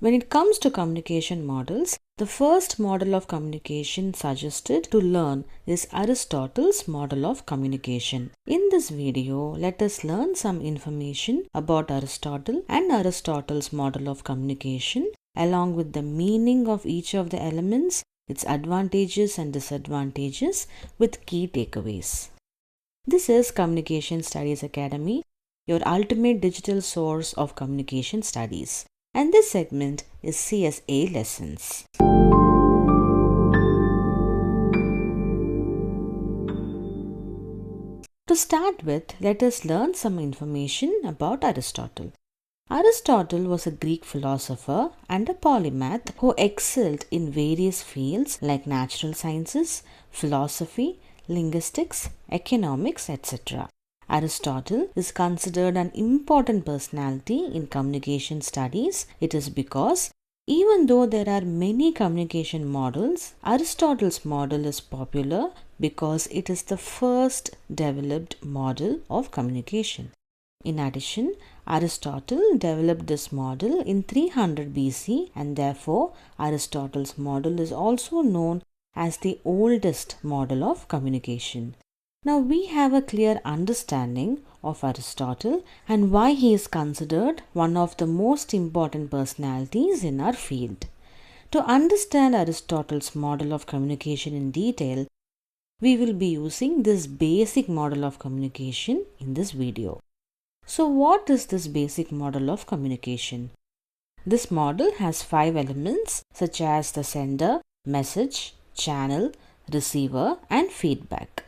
When it comes to communication models, the first model of communication suggested to learn is Aristotle's model of communication. In this video, let us learn some information about Aristotle and Aristotle's model of communication, along with the meaning of each of the elements, its advantages and disadvantages, with key takeaways. This is Communication Studies Academy, your ultimate digital source of communication studies. And this segment is CSA Lessons. To start with, let us learn some information about Aristotle. Aristotle was a Greek philosopher and a polymath who excelled in various fields like natural sciences, philosophy, linguistics, economics, etc. Aristotle is considered an important personality in communication studies. It is because even though there are many communication models, Aristotle's model is popular because it is the first developed model of communication. In addition, Aristotle developed this model in 300 BC, and therefore Aristotle's model is also known as the oldest model of communication. Now we have a clear understanding of Aristotle and why he is considered one of the most important personalities in our field. To understand Aristotle's model of communication in detail, we will be using this basic model of communication in this video. So what is this basic model of communication? This model has 5 elements such as the sender, message, channel, receiver, and feedback.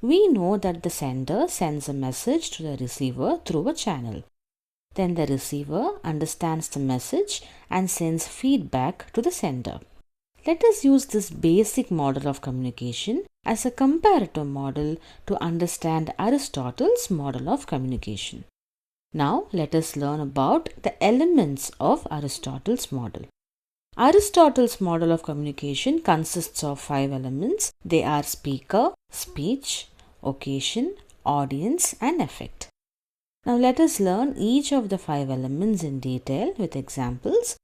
We know that the sender sends a message to the receiver through a channel. Then the receiver understands the message and sends feedback to the sender. Let us use this basic model of communication as a comparative model to understand Aristotle's model of communication. Now let us learn about the elements of Aristotle's model. Aristotle's model of communication consists of 5 elements. They are speaker, speech, occasion, audience, and effect. Now let us learn each of the 5 elements in detail with examples.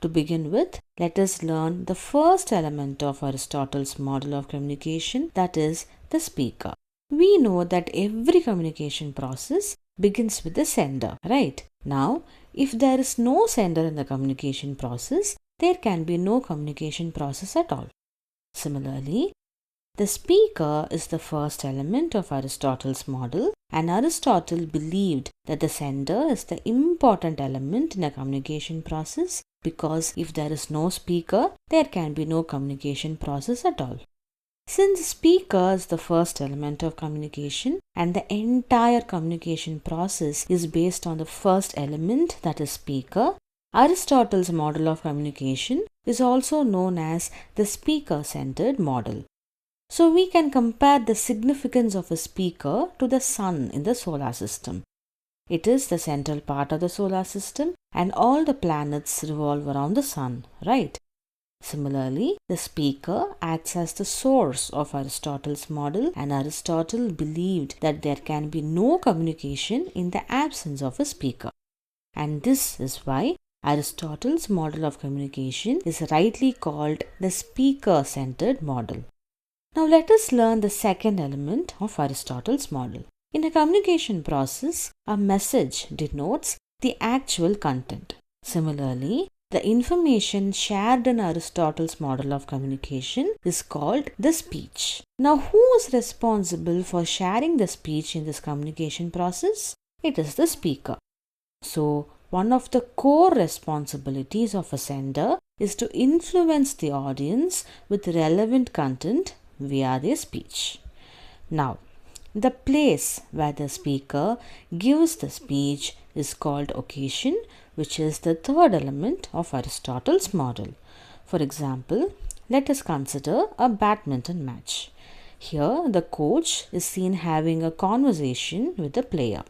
To begin with, let us learn the first element of Aristotle's model of communication, that is the speaker. We know that every communication process begins with the sender, right? Now, if there is no sender in the communication process, there can be no communication process at all. Similarly, the speaker is the first element of Aristotle's model, and Aristotle believed that the sender is the important element in a communication process because if there is no speaker, there can be no communication process at all. Since the speaker is the first element of communication and the entire communication process is based on the first element, that is speaker, Aristotle's model of communication is also known as the speaker-centered model. So we can compare the significance of a speaker to the sun in the solar system. It is the central part of the solar system and all the planets revolve around the sun, right? Similarly, the speaker acts as the source of Aristotle's model, and Aristotle believed that there can be no communication in the absence of a speaker. And this is why Aristotle's model of communication is rightly called the speaker-centered model. Now let us learn the second element of Aristotle's model. In a communication process, a message denotes the actual content. Similarly, the information shared in Aristotle's model of communication is called the speech. Now, who is responsible for sharing the speech in this communication process? It is the speaker. So, one of the core responsibilities of a sender is to influence the audience with relevant content via their speech. Now, the place where the speaker gives the speech is called occasion, which is the third element of Aristotle's model. For example, let us consider a badminton match. Here, the coach is seen having a conversation with the player.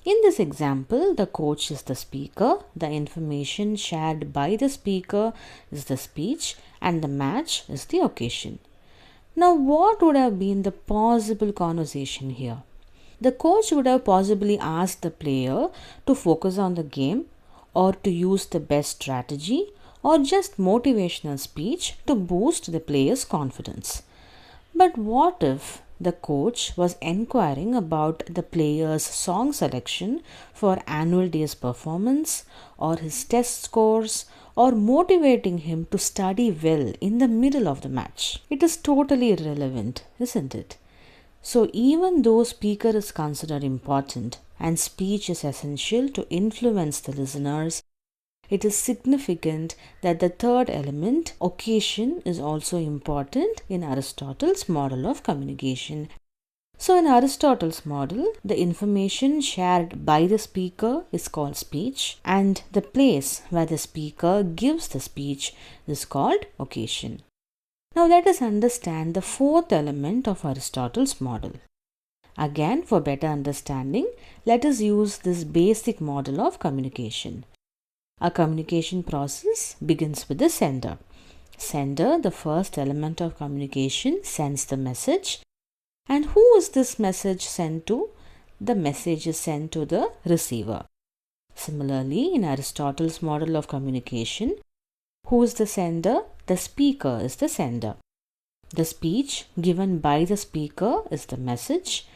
In this example, the coach is the speaker, the information shared by the speaker is the speech, and the match is the occasion. Now, what would have been the possible conversation here? The coach would have possibly asked the player to focus on the game, or to use the best strategy, or just motivational speech to boost the player's confidence. But what if the coach was inquiring about the player's song selection for annual day's performance, or his test scores, or motivating him to study well in the middle of the match? It is totally irrelevant, isn't it? So even though speaker is considered important and speech is essential to influence the listeners, it is significant that the third element, occasion, is also important in Aristotle's model of communication. So in Aristotle's model, the information shared by the speaker is called speech, and the place where the speaker gives the speech is called occasion. Now let us understand the fourth element of Aristotle's model. Again, for better understanding, let us use this basic model of communication. A communication process begins with the sender. Sender, the first element of communication, sends the message. And who is this message sent to? The message is sent to the receiver. Similarly, in Aristotle's model of communication, who is the sender? The speaker is the sender. The speech given by the speaker is the message.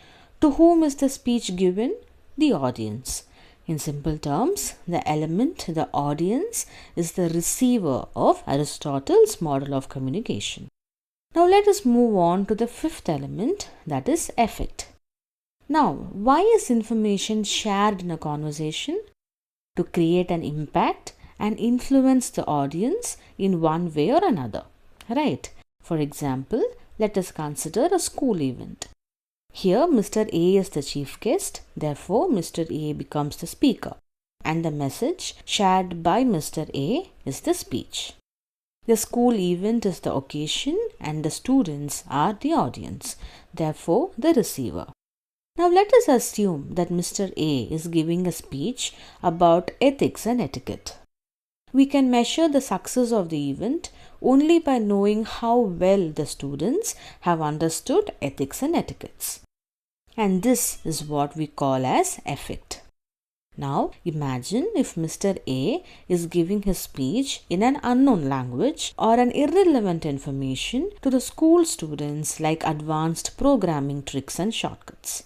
To whom is the speech given? The audience. In simple terms, the element, the audience, is the receiver of Aristotle's model of communication. Now let us move on to the fifth element, that is affect. Now, why is information shared in a conversation? To create an impact and influence the audience in one way or another, right? For example, let us consider a school event. Here, Mr. A is the chief guest, therefore Mr. A becomes the speaker, and the message shared by Mr. A is the speech. The school event is the occasion and the students are the audience, therefore the receiver. Now let us assume that Mr. A is giving a speech about ethics and etiquette. We can measure the success of the event only by knowing how well the students have understood ethics and etiquettes. And this is what we call as affect. Now imagine if Mr. A is giving his speech in an unknown language or an irrelevant information to the school students like advanced programming tricks and shortcuts.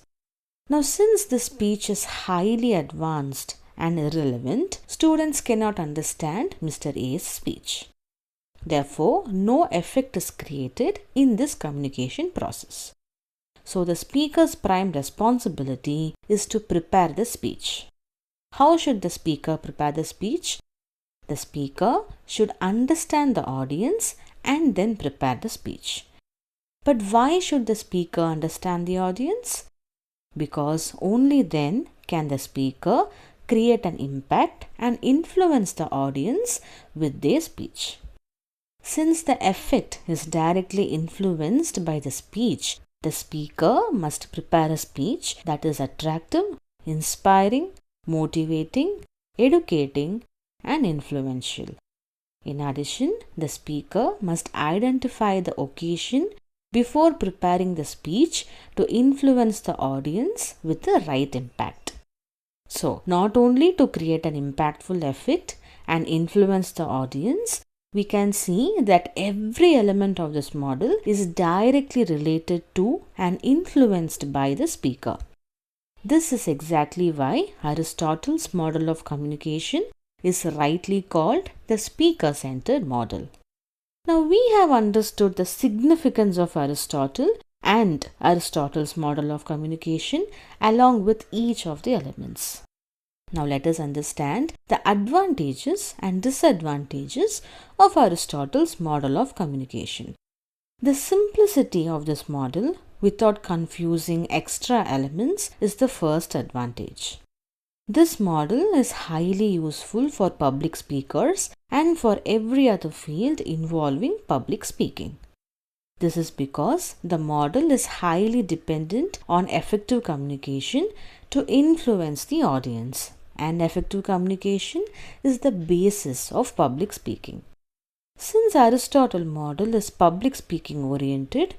Now since the speech is highly advanced and irrelevant, students cannot understand Mr. A's speech. Therefore, no effect is created in this communication process. So the speaker's prime responsibility is to prepare the speech. How should the speaker prepare the speech? The speaker should understand the audience and then prepare the speech. But why should the speaker understand the audience? Because only then can the speaker create an impact and influence the audience with their speech. Since the effect is directly influenced by the speech, the speaker must prepare a speech that is attractive, inspiring, motivating, educating, and influential. In addition, the speaker must identify the occasion before preparing the speech to influence the audience with the right impact. So, not only to create an impactful effect and influence the audience, we can see that every element of this model is directly related to and influenced by the speaker. This is exactly why Aristotle's model of communication is rightly called the speaker-centered model. Now we have understood the significance of Aristotle and Aristotle's model of communication along with each of the elements. Now let us understand the advantages and disadvantages of Aristotle's model of communication. The simplicity of this model without confusing extra elements is the first advantage. This model is highly useful for public speakers and for every other field involving public speaking. This is because the model is highly dependent on effective communication to influence the audience, and effective communication is the basis of public speaking. Since Aristotle's model is public speaking oriented,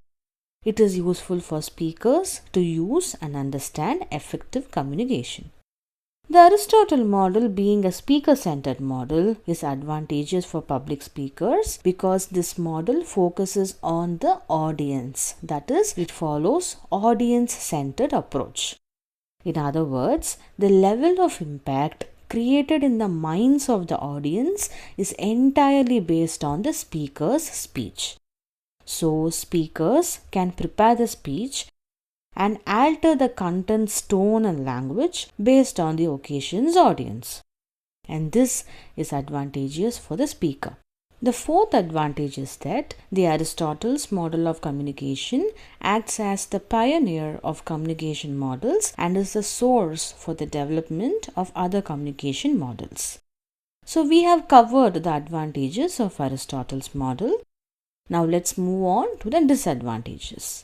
it is useful for speakers to use and understand effective communication. The Aristotle model, being a speaker-centered model, is advantageous for public speakers because this model focuses on the audience. That is, it follows audience-centered approach. In other words, the level of impact created in the minds of the audience is entirely based on the speaker's speech. So, speakers can prepare the speech and alter the content's tone and language based on the occasion's audience. And this is advantageous for the speaker. The fourth advantage is that the Aristotle's model of communication acts as the pioneer of communication models and is the source for the development of other communication models. So we have covered the advantages of Aristotle's model. Now let's move on to the disadvantages.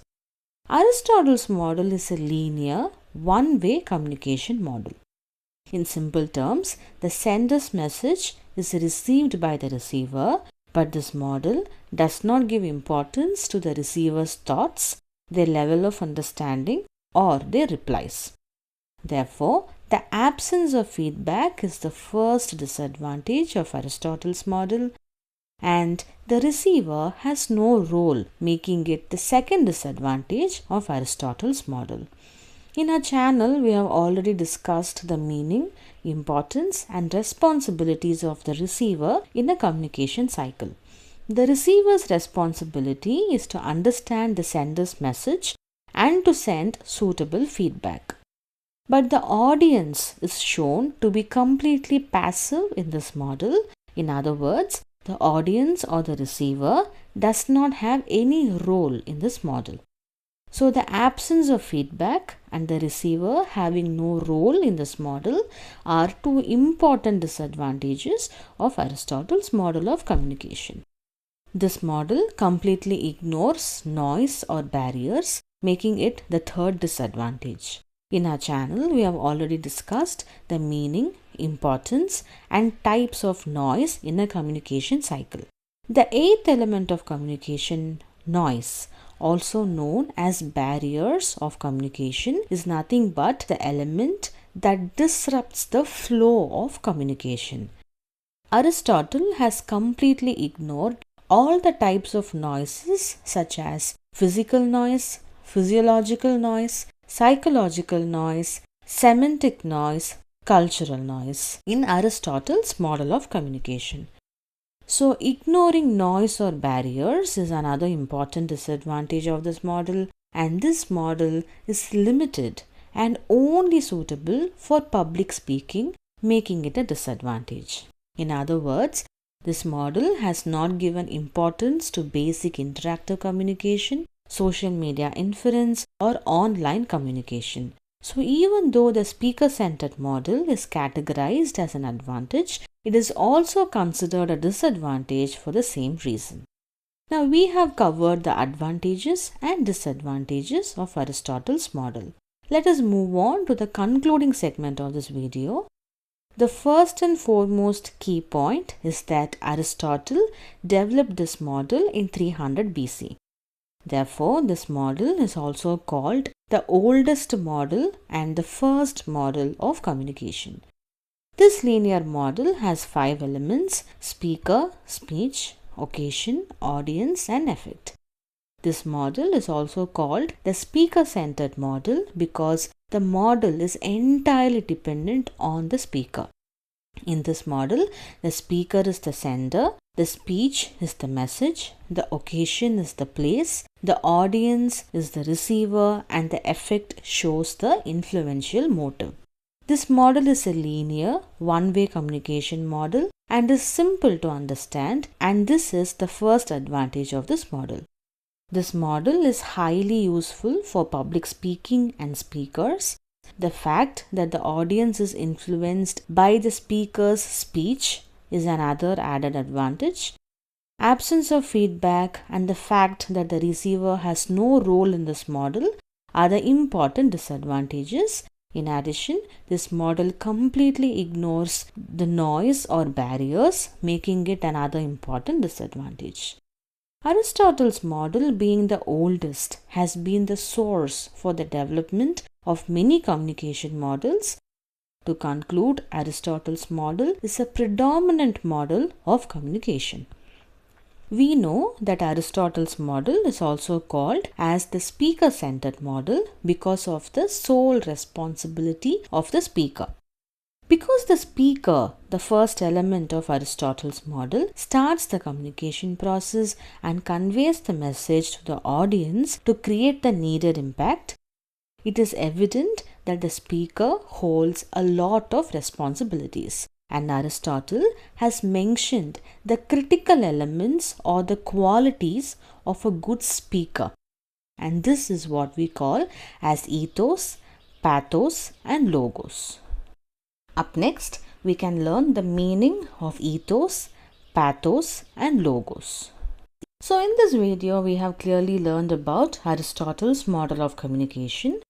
Aristotle's model is a linear, one-way communication model. In simple terms, the sender's message is received by the receiver, but this model does not give importance to the receiver's thoughts, their level of understanding, or their replies. Therefore, the absence of feedback is the first disadvantage of Aristotle's model, and the receiver has no role, making it the second disadvantage of Aristotle's model. In our channel, we have already discussed the meaning, importance, and responsibilities of the receiver in a communication cycle. The receiver's responsibility is to understand the sender's message and to send suitable feedback. But the audience is shown to be completely passive in this model. In other words, the audience or the receiver does not have any role in this model. So the absence of feedback and the receiver having no role in this model are two important disadvantages of Aristotle's model of communication. This model completely ignores noise or barriers, making it the third disadvantage. In our channel, we have already discussed the meaning, importance, and types of noise in a communication cycle. The eighth element of communication, noise, also known as barriers of communication, is nothing but the element that disrupts the flow of communication. Aristotle has completely ignored all the types of noises such as physical noise, physiological noise, psychological noise, semantic noise, cultural noise in Aristotle's model of communication. So, ignoring noise or barriers is another important disadvantage of this model, and this model is limited and only suitable for public speaking, making it a disadvantage. In other words, this model has not given importance to basic interactive communication, social media inference, or online communication. So, even though the speaker-centered model is categorized as an advantage, it is also considered a disadvantage for the same reason. Now, we have covered the advantages and disadvantages of Aristotle's model. Let us move on to the concluding segment of this video. The first and foremost key point is that Aristotle developed this model in 300 BC. Therefore, this model is also called the oldest model and the first model of communication. This linear model has 5 elements: speaker, speech, occasion, audience, and effect. This model is also called the speaker-centered model because the model is entirely dependent on the speaker. In this model, the speaker is the sender, the speech is the message, the occasion is the place, the audience is the receiver, and the effect shows the influential motive. This model is a linear, one-way communication model and is simple to understand, and this is the first advantage of this model. This model is highly useful for public speaking and speakers. The fact that the audience is influenced by the speaker's speech is another added advantage. Absence of feedback and the fact that the receiver has no role in this model are the important disadvantages. In addition, this model completely ignores the noise or barriers, making it another important disadvantage. Aristotle's model, being the oldest, has been the source for the development of many communication models. To conclude, Aristotle's model is a predominant model of communication. We know that Aristotle's model is also called as the speaker-centered model because of the sole responsibility of the speaker. Because the speaker, the first element of Aristotle's model, starts the communication process and conveys the message to the audience to create the needed impact, it is evident that the speaker holds a lot of responsibilities. And Aristotle has mentioned the critical elements or the qualities of a good speaker. And this is what we call as ethos, pathos, and logos. Up next, we can learn the meaning of ethos, pathos, and logos. So in this video, we have clearly learned about Aristotle's model of communication.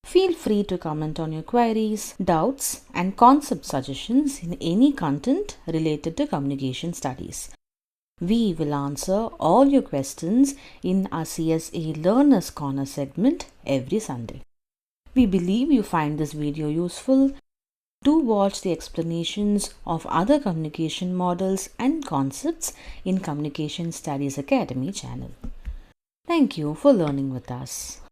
Feel free to comment on your queries, doubts, and concept suggestions in any content related to communication studies. We will answer all your questions in our CSA Learners Corner segment every Sunday. We believe you find this video useful. Do watch the explanations of other communication models and concepts in Communication Studies Academy channel. Thank you for learning with us.